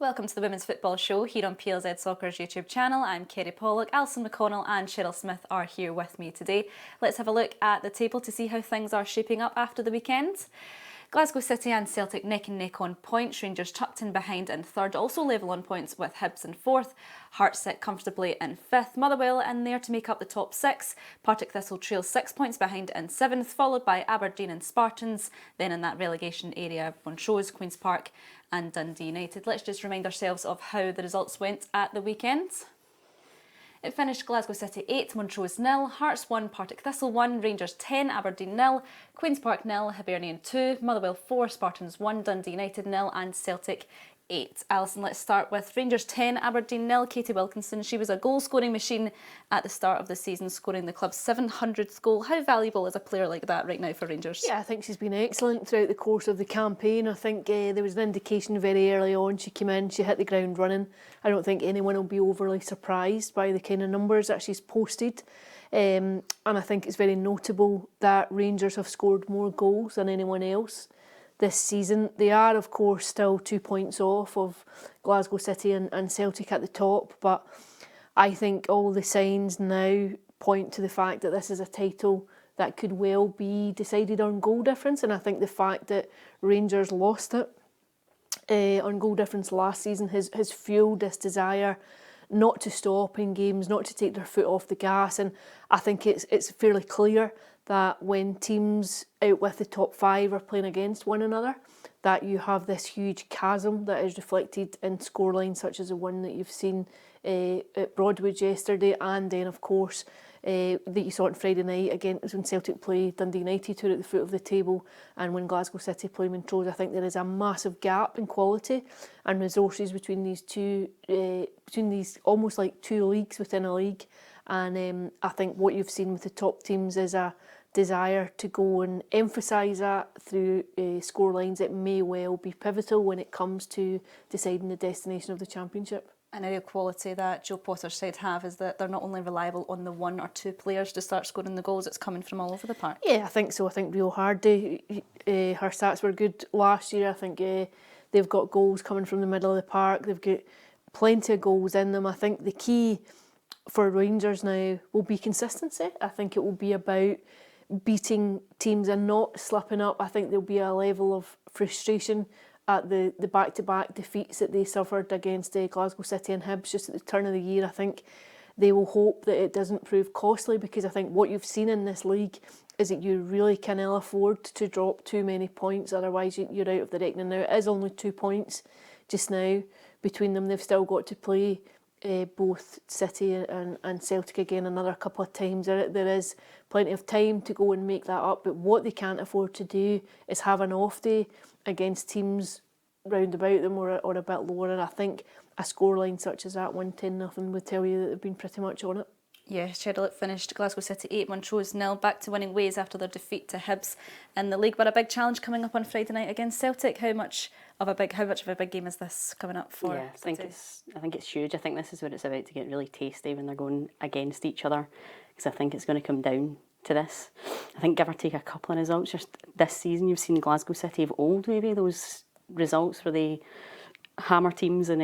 Welcome to the Women's Football Show here on PLZ Soccer's YouTube channel. I'm Kerry Pollock, Alison McConnell and Cheryl Smith are here with me today. Let's have a look at the table to see how things are shaping up after the weekend. Glasgow City and Celtic neck and neck on points, Rangers tucked in behind in third, also level on points with Hibs in fourth, Hearts sit comfortably in fifth, Motherwell in there to make up the top six, Partick Thistle trail 6 points behind in seventh, followed by Aberdeen and Spartans, then in that relegation area Montrose, Queen's Park and Dundee United. Let's just remind ourselves of how the results went at the weekend. It finished Glasgow City 8, Montrose 0, Hearts 1, Partick Thistle 1, Rangers 10, Aberdeen 0, Queen's Park 0, Hibernian 2, Motherwell 4, Spartans 1, Dundee United 0 and Celtic 8. Alison, let's start with Rangers 10, Aberdeen 0. Katie Wilkinson, she was a goal-scoring machine at the start of the season, scoring the club's 700th goal. How valuable is a player like that right now for Rangers? Yeah, I think she's been excellent throughout the course of the campaign. I think there was an indication very early on. She came in, she hit the ground running. I don't think anyone will be overly surprised by the kind of numbers that she's posted. And I think it's very notable that Rangers have scored more goals than anyone else this season. They are, of course, still 2 points off of Glasgow City and Celtic at the top, but I think all the signs now point to the fact that this is a title that could well be decided on goal difference, and I think the fact that Rangers lost it on goal difference last season has fuelled this desire not to stop in games, not to take their foot off the gas, and I think it's fairly clear that when teams out with the top five are playing against one another, that you have this huge chasm that is reflected in scorelines such as the one that you've seen at Broadwood yesterday, and then of course that you saw on Friday night again when Celtic play Dundee United, who are at the foot of the table, and when Glasgow City play Montrose. I think there is a massive gap in quality and resources between these two, between these almost like two leagues within a league. And I think what you've seen with the top teams is a desire to go and emphasise that through scorelines that may well be pivotal when it comes to deciding the destination of the championship. An area of quality that Joe Potter's side have is that they're not only reliable on the one or two players to start scoring the goals, it's coming from all over the park. Yeah, I think so. I think Rio Hardy, her stats were good last year. I think they've got goals coming from the middle of the park. They've got plenty of goals in them. I think the key for Rangers now will be consistency. I think it will be about beating teams and not slipping up. I think there'll be a level of frustration at the back-to-back defeats that they suffered against Glasgow City and Hibs just at the turn of the year. I think they will hope that it doesn't prove costly, because I think what you've seen in this league is that you really can ill afford to drop too many points, otherwise you're out of the reckoning. Now, it is only 2 points just now between them. They've still got to play both City and Celtic again another couple of times. There is plenty of time to go and make that up, but what they can't afford to do is have an off day against teams round about them or a bit lower, and I think a scoreline such as that 1-10-0 would tell you that they've been pretty much on it. Yeah, Cheryl, it finished Glasgow City 8, Montrose 0, back to winning ways after their defeat to Hibs in the league. But a big challenge coming up on Friday night against Celtic. How much of a big game is this coming up for? Yeah, I think it's huge. I think this is where it's about to get really tasty when they're going against each other, because I think it's going to come down to this. I think give or take a couple of results just this season, you've seen Glasgow City of old, maybe those results where they hammer teams and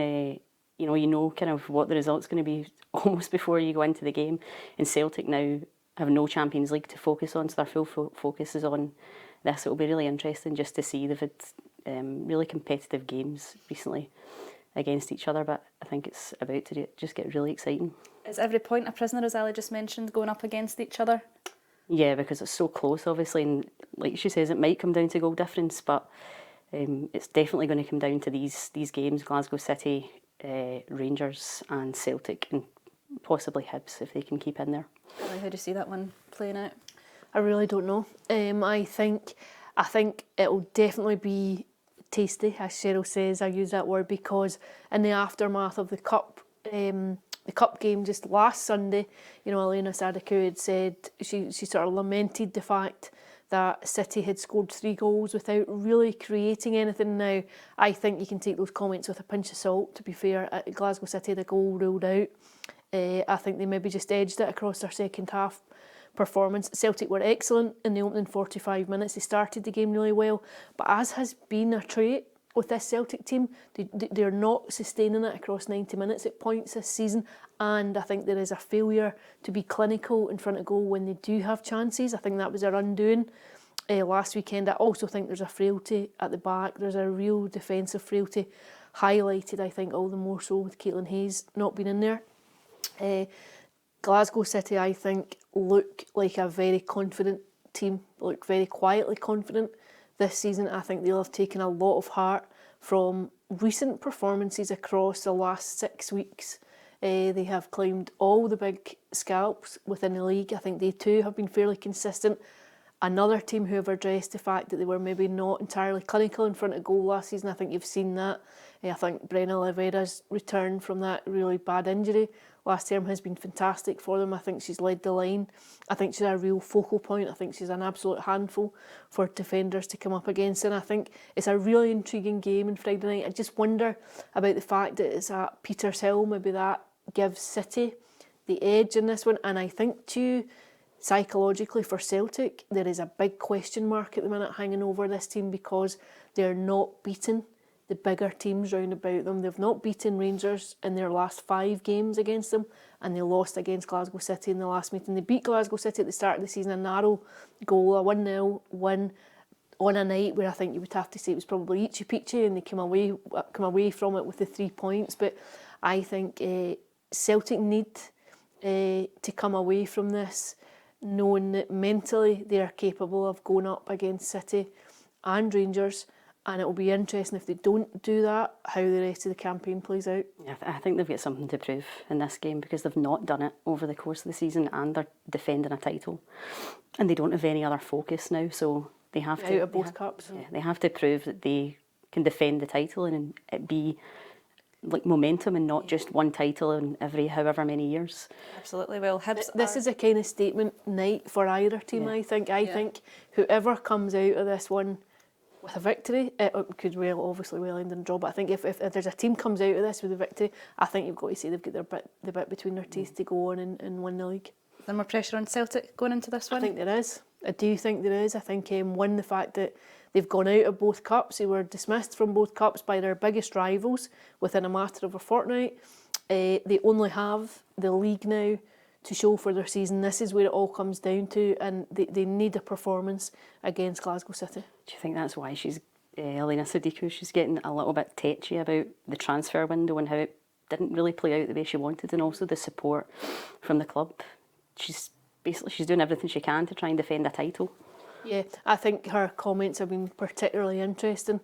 you know kind of what the result's going to be almost before you go into the game. And Celtic now have no Champions League to focus on, so their full focus is on this. It will be really interesting just to see. They've had really competitive games recently against each other, but I think it's about to just get really exciting. Is every point a prisoner, as Ali just mentioned, going up against each other? Yeah, because it's so close, obviously, and like she says, it might come down to goal difference, but it's definitely going to come down to these games: Glasgow City, Rangers and Celtic, and possibly Hibs if they can keep in there. How do you see that one playing out? I really don't know. I think it will definitely be tasty, as Cheryl says. I use that word because in the aftermath of the cup game just last Sunday, Elena Saduikou had said she sort of lamented the fact that City had scored 3 goals without really creating anything. Now, I think you can take those comments with a pinch of salt, to be fair. At Glasgow City, the goal ruled out. I think they maybe just edged it across their second half performance. Celtic were excellent in the opening 45 minutes. They started the game really well, but as has been a trait with this Celtic team. They're not sustaining it across 90 minutes at points this season, and I think there is a failure to be clinical in front of goal when they do have chances. I think that was their undoing last weekend. I also think there's a frailty at the back. There's a real defensive frailty, highlighted I think all the more so with Caitlin Hayes not being in there. Glasgow City, I think, look like a very confident team, look very quietly confident this season. I think they'll have taken a lot of heart from recent performances across the last 6 weeks. They have climbed all the big scalps within the league. I think they too have been fairly consistent. Another team who have addressed the fact that they were maybe not entirely clinical in front of goal last season. I think you've seen that. I think Brenna Oliveira's return from that really bad injury last term has been fantastic for them. I think she's led the line. I think she's a real focal point. I think she's an absolute handful for defenders to come up against. And I think it's a really intriguing game on Friday night. I just wonder about the fact that it's at Petershill. Maybe that gives City the edge in this one. And I think too, psychologically for Celtic, there is a big question mark at the minute hanging over this team because they're not beaten the bigger teams round about them. They've not beaten Rangers in their last 5 games against them, and they lost against Glasgow City in the last meeting. They beat Glasgow City at the start of the season, a narrow goal, a 1-0 win on a night where I think you would have to say it was probably Ichi Peachy, and they come away from it with the 3 points. But I think Celtic need to come away from this knowing that mentally they are capable of going up against City and Rangers. And it will be interesting if they don't do that, how the rest of the campaign plays out. Yeah, I think they've got something to prove in this game because they've not done it over the course of the season and they're defending a title. And they don't have any other focus now, so they have to... Out of both cups. Yeah, they have to prove that they can defend the title and it be like momentum and not just one title in every however many years. Absolutely. Well, Hibs this is a kind of statement night for either team, I think. I think whoever comes out of this one with a victory, it could obviously end in a draw, but I think if there's a team comes out of this with a victory, I think you've got to say they've got the bit between their teeth to go on and win the league. Is there more pressure on Celtic going into this one? I think there is. I do think there is. I think one, the fact that they've gone out of both cups, they were dismissed from both cups by their biggest rivals within a matter of a fortnight. They only have the league now to show for their season. This is where it all comes down to, and they need a performance against Glasgow City. Do you think that's why she's Elena Saduikou? She's getting a little bit tetchy about the transfer window and how it didn't really play out the way she wanted, and also the support from the club. She's doing everything she can to try and defend a title. Yeah, I think her comments have been particularly interesting,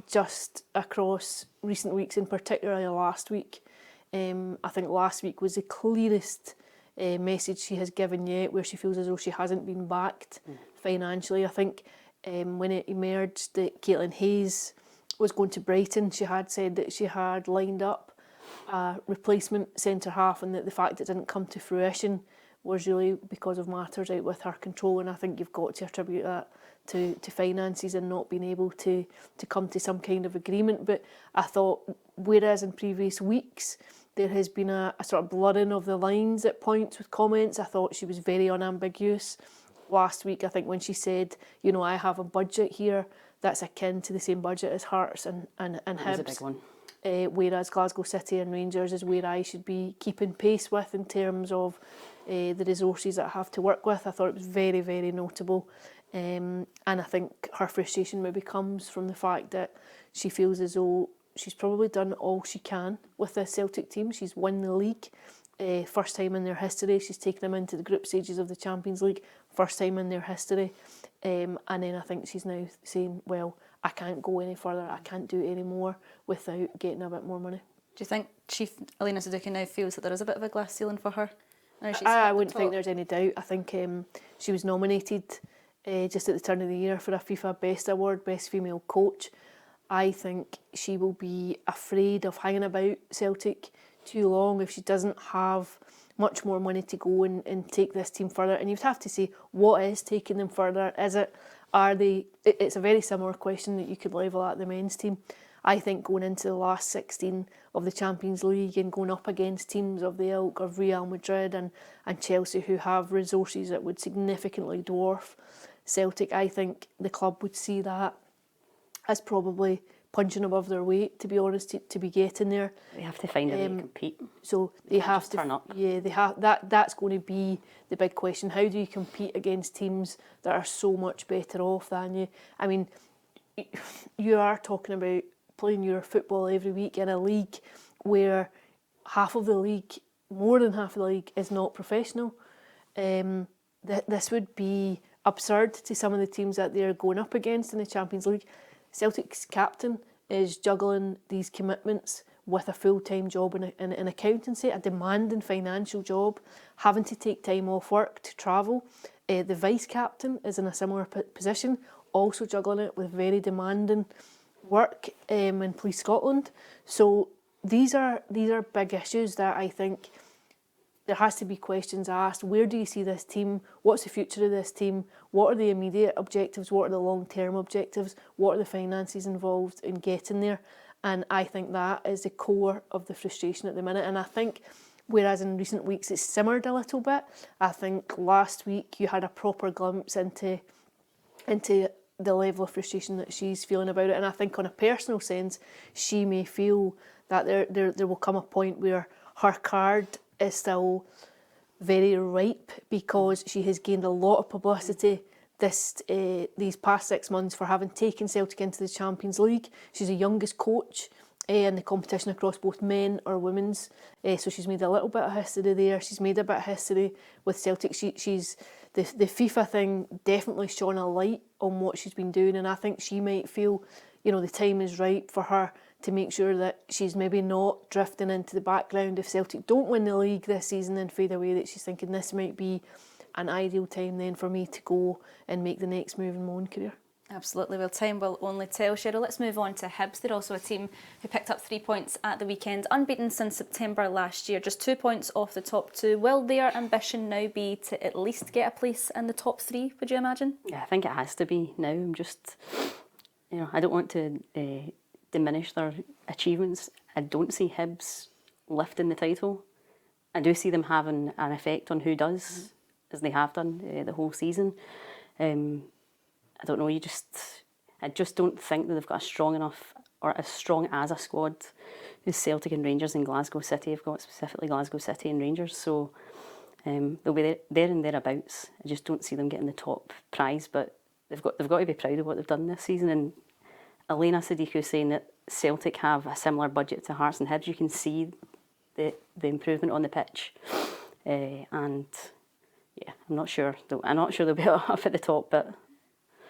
just across recent weeks, and particularly last week. I think last week was the clearest message she has given yet, where she feels as though she hasn't been backed financially. I think when it emerged that Caitlin Hayes was going to Brighton, she had said that she had lined up a replacement centre-half, and that the fact it didn't come to fruition was really because of matters out with her control. And I think you've got to attribute that to finances and not being able to come to some kind of agreement. But I thought, whereas in previous weeks there has been a sort of blurring of the lines at points with comments, I thought she was very unambiguous. Last week, I think when she said, I have a budget here that's akin to the same budget as Hearts and Hibs. That was a big one. Whereas Glasgow City and Rangers is where I should be keeping pace with in terms of the resources that I have to work with. I thought it was very, very notable. And I think her frustration maybe comes from the fact that she feels as though she's probably done all she can with this Celtic team. She's won the league, first time in their history. She's taken them into the group stages of the Champions League, first time in their history. And then I think she's now saying, well, I can't go any further, I can't do any more without getting a bit more money. Do you think Elena Saduikou now feels that there is a bit of a glass ceiling for her? I wouldn't think there's any doubt. I think she was nominated just at the turn of the year for a FIFA Best Award, Best Female Coach. I think she will be afraid of hanging about Celtic too long if she doesn't have much more money to go and take this team further. And you'd have to say, what is taking them further? It's a very similar question that you could level at the men's team. I think going into the last 16 of the Champions League and going up against teams of the ilk of Real Madrid and Chelsea, who have resources that would significantly dwarf Celtic, I think the club would see that as probably punching above their weight, to be honest, to be getting there. They have to find a way to compete. So they have to turn up. Yeah, they have that's going to be the big question. How do you compete against teams that are so much better off than you? I mean, you are talking about playing your football every week in a league where half of the league, more than half of the league, is not professional. This would be absurd to some of the teams that they're going up against in the Champions League. Celtic's captain is juggling these commitments with a full-time job in accountancy, a demanding financial job, having to take time off work to travel. The vice-captain is in a similar position, also juggling it with very demanding work in Police Scotland. So these are big issues that I think there has to be questions asked. Where do you see this team? What's the future of this team? What are the immediate objectives? What are the long-term objectives? What are the finances involved in getting there? And I think that is the core of the frustration at the minute. And I think, whereas in recent weeks it's simmered a little bit, I think last week you had a proper glimpse into the level of frustration that she's feeling about it. And I think on a personal sense, she may feel that there will come a point where her card is still very ripe because she has gained a lot of publicity these past 6 months for having taken Celtic into the Champions League. She's the youngest coach in the competition across both men or women's, so she's made a little bit of history there. She's made a bit of history with Celtic. She's the FIFA thing definitely shone a light on what she's been doing, and I think she might feel, the time is right for her to make sure that she's maybe not drifting into the background if Celtic don't win the league this season and fade away, that she's thinking this might be an ideal time then for me to go and make the next move in my own career. Absolutely, well, time will only tell. Cheryl, let's move on to Hibs. They're also a team who picked up 3 points at the weekend, unbeaten since September last year, just 2 points off the top two. Will their ambition now be to at least get a place in the top three, would you imagine? Yeah, I think it has to be now. I'm just, I don't want to diminish their achievements. I don't see Hibs lifting the title. I do see them having an effect on who does, as they have done the whole season. I don't know, I just don't think that they've got a strong enough, or as strong as a squad as Celtic and Rangers and Glasgow City have got, specifically Glasgow City and Rangers. So they'll be there and thereabouts. I just don't see them getting the top prize, but they've got to be proud of what they've done this season. And Elena Saduikou saying that Celtic have a similar budget to Hearts and Hibs, you can see the improvement on the pitch. And yeah, I'm not sure they'll be up at the top, but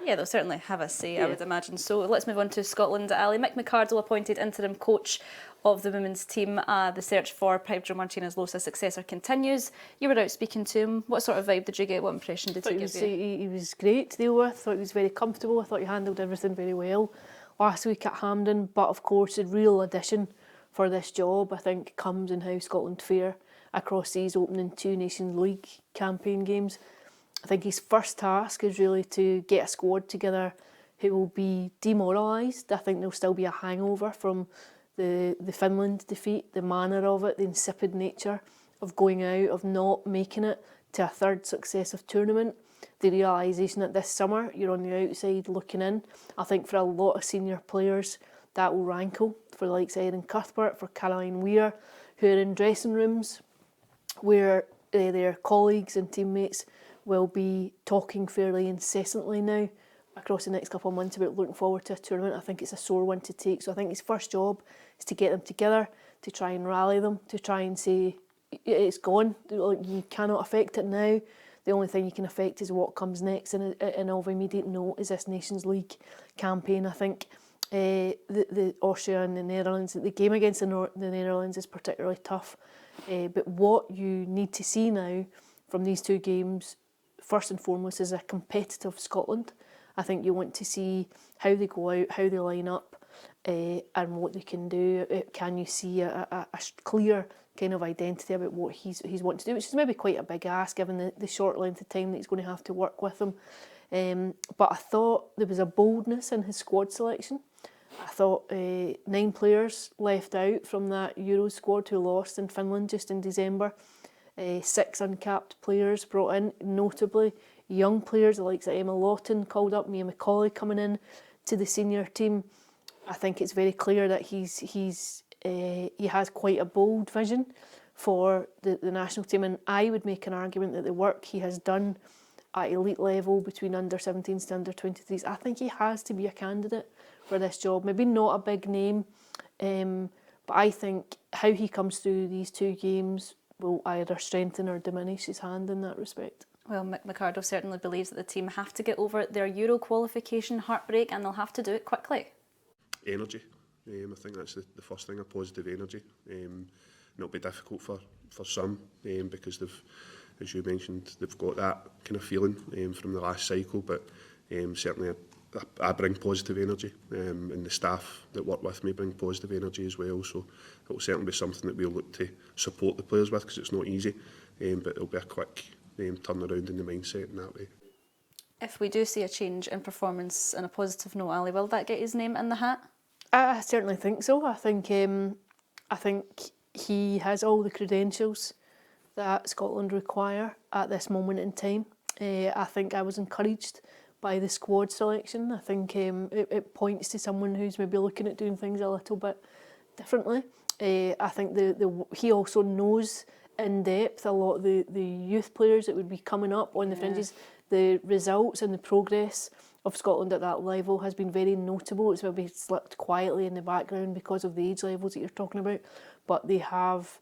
yeah, they'll certainly have a say, I would imagine. So let's move on to Scotland. Ali, McArdle appointed interim coach of the women's team. The search for Pedro Martinez Losa's successor continues. You were out speaking to him. What sort of vibe did you get? What impression did he give you? He was great to deal with. I thought he was very comfortable. I thought he handled everything very well last week at Hampden. But of course, the real addition for this job, I think, comes in how Scotland fare across these opening 2 Nations League campaign games. I think his first task is really to get a squad together who will be demoralised. I think there'll still be a hangover from the Finland defeat, the manner of it, the insipid nature of going out, of not making it to a third successive tournament. The realisation that this summer you're on the outside looking in. I think for a lot of senior players that will rankle, for the likes of Erin Cuthbert, for Caroline Weir, who are in dressing rooms where their colleagues and teammates will be talking fairly incessantly now across the next couple of months about looking forward to a tournament. I think it's a sore one to take. So I think his first job is to get them together, to try and rally them, to try and say, it's gone, you cannot affect it now. The only thing you can affect is what comes next, and of immediate note is this Nations League campaign. I think the Austria and the Netherlands, the game against the Netherlands is particularly tough. But what you need to see now from these 2 games, first and foremost, is a competitive Scotland. I think you want to see how they go out, how they line up, and what they can do. Can you see a clear kind of identity about what he's wanting to do, which is maybe quite a big ask given the short length of time that he's going to have to work with them. But I thought there was a boldness in his squad selection. I thought 9 players left out from that Euro squad who lost in Finland just in December. 6 uncapped players brought in, notably young players, the likes of Emma Lawton called up, Mia McCauley coming in to the senior team. I think it's very clear that he has quite a bold vision for the national team, and I would make an argument that the work he has done at elite level between under 17s to under 23s, I think he has to be a candidate for this job. Maybe not a big name, but I think how he comes through these 2 games will either strengthen or diminish his hand in that respect. Well, McArdle certainly believes that the team have to get over their Euro qualification heartbreak, and they'll have to do it quickly. Energy. I think that's the first thing, a positive energy. And it'll be difficult for some because they've, as you mentioned, they've got that kind of feeling from the last cycle, but certainly I bring positive energy, and the staff that work with me bring positive energy as well, so it will certainly be something that we'll look to support the players with, because it's not easy, but it'll be a quick turnaround in the mindset in that way. If we do see a change in performance in a positive note, Ali, will that get his name in the hat? I certainly think so. I think he has all the credentials that Scotland require at this moment in time. I think I was encouraged by the squad selection. I think it points to someone who's maybe looking at doing things a little bit differently. I think he also knows in depth a lot of the youth players that would be coming up on the fringes. The results and the progress of Scotland at that level has been very notable. It's maybe slipped quietly in the background because of the age levels that you're talking about, but they have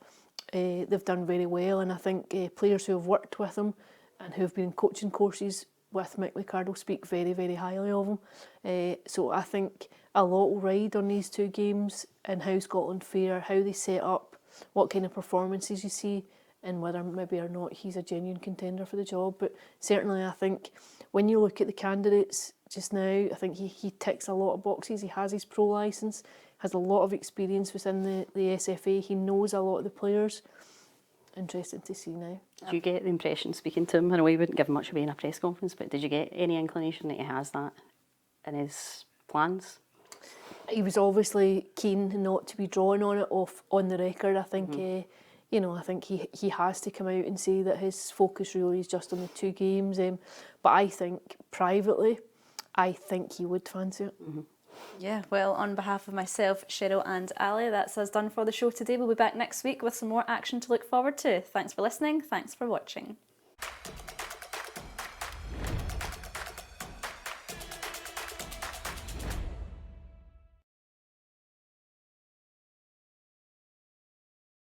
they've done very well, and I think players who have worked with him and who have been in coaching courses with Mick McArdle speak very, very highly of him. So I think a lot will ride on these 2 games and how Scotland fare, how they set up, what kind of performances you see, and whether maybe or not he's a genuine contender for the job. But certainly I think when you look at the candidates just now, I think he ticks a lot of boxes. He has his pro licence, has a lot of experience within the SFA, he knows a lot of the players. Interesting to see now. Did you get the impression, speaking to him, I know he wouldn't give much away in a press conference, but did you get any inclination that he has that in his plans? He was obviously keen not to be drawn on it on the record. I think I think he has to come out and say that his focus really is just on the 2 games. But I think privately, I think he would fancy it. Yeah, well, on behalf of myself, Cheryl and Ali, that's us done for the show today. We'll be back next week with some more action to look forward to. Thanks for listening. Thanks for watching.